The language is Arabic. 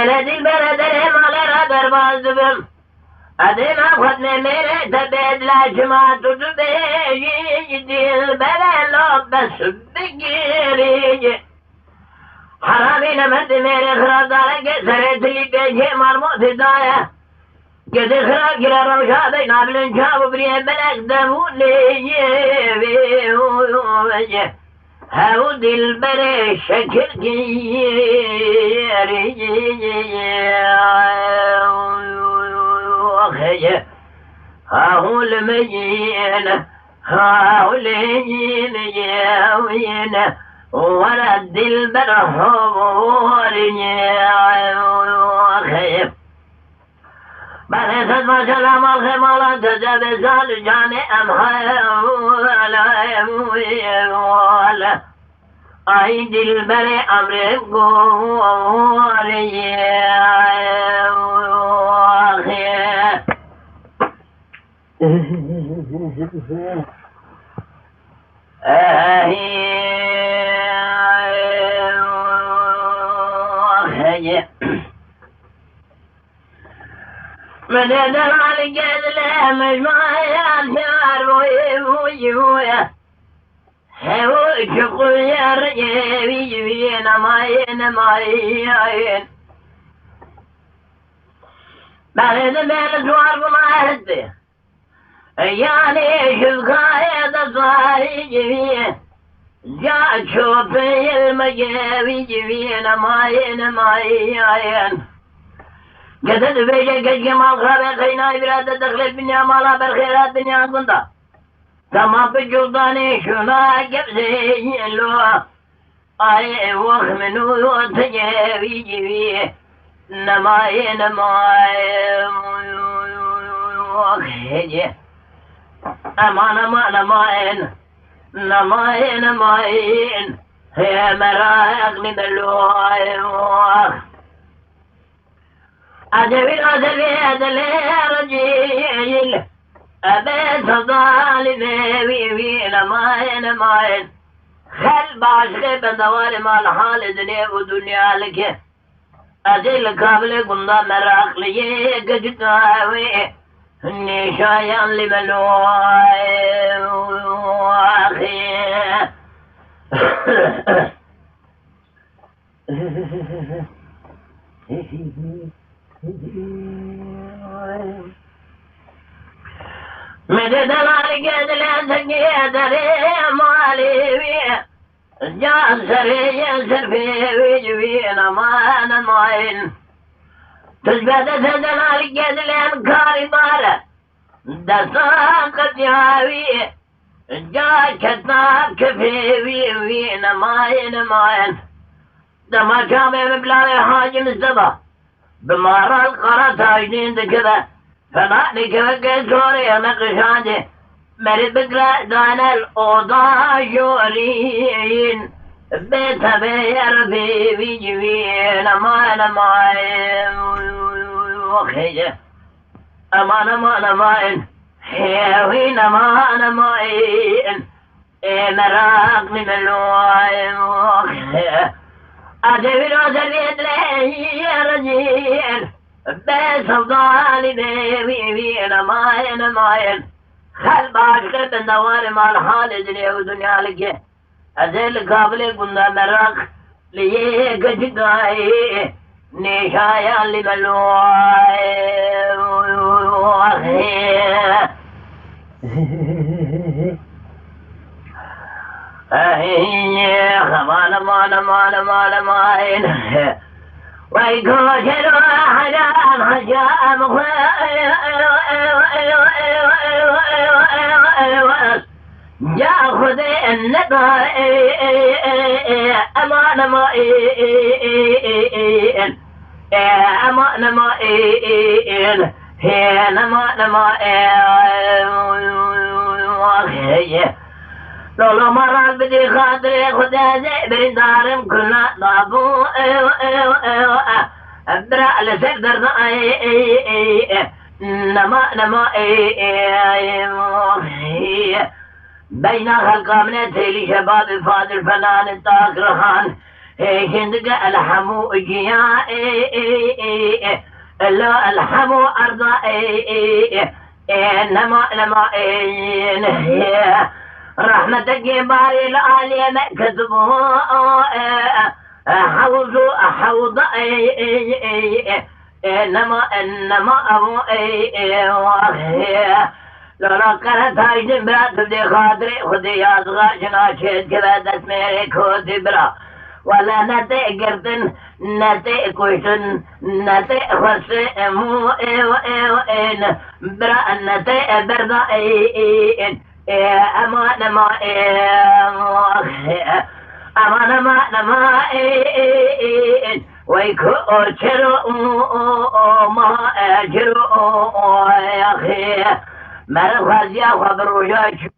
بلد البلد مال درباز بم أدينا خدنا ميري تبيد لا جماعة تبيجي دل بلد لو بس بقيري حرامي نمد ميري خراب دارك سريت لي بيجي مرموت دايا قد خراب كلا روشا بين عبلن شاب بريه بلك دموني هاو دل بري شكر جيري هاو المجين هاو لين ياوين ورد البرهور ياوين بلد ما سلام الخمال تجابز الجاني أمهال عيد البري أمر قولي من يدل على الجدل مجموعة الشعر ويبويا هو شقل يرجي ماين بعد ذلك سوار بما هدي يعني شفقايا تصاري جبيه جاء شوفي المجابي جبين ماين قدد بيجي كجمال خابق خينا إبرادة دخل الدنيا مالا بالخيرات دنيا كنتا تمام بجلطاني شنا قبسي اللو أي وخمنو تجابي جبيه نماين وخيجي نماين هي مرايق من اللوح أدبي رجيل أبيت ظالمي نماين خل بعشق بدوار مال حال دنيا ودنيا لك أدل قابل قندا مراق ليه قجتاوي نشايان لملوائي مدد العرقات لأسكي أدري مالي جاسري يسر في وجبين ماين تثبت سدن العرقات لأنكار مالا دساقت ياوي جاكتنا كفي وين ماين دما كامي مبلاوي حاجم الزبا بمارا القرى تاجدين دكذا فنعني كفك سوري نقشاني مرد بقرا دان الأوضاع جورين بيت بير في بيجوين ماين وخيجة ماين حيوين ماين مراق من الوائم وخيجة أدبي روزبيت لي رجيل بس أفضالي بيبين ماين خل بعشق بندوار مال حال دنيا ودنيا لك أزل قابل قندا مراق ليه قجقاي نشايا لملواي ماين ويكوشل حجام ياخذ النبا أمان ماين لولا مرات بدي خاطري خدا زي بردارم كنا ضابو أبرع لسقدر نما بين خلق من تيلي شباب فاضل فنان الطاقرهان شندق الحمو جيا لا الحمو أرضا نما رحمتك باري العالي كتبه حوض نما أبو لولا كانت هاي جنبرا تبدي خاطري خدي يازغا جنا شهد كبادت ميري كودي برا ولا نتي قرتن نتي كوشن نتي خرسي مو إن برا نتي بردا أما نما أما نما ويكو شرو ما شرو يا أخي مرخص يا خبر وجاش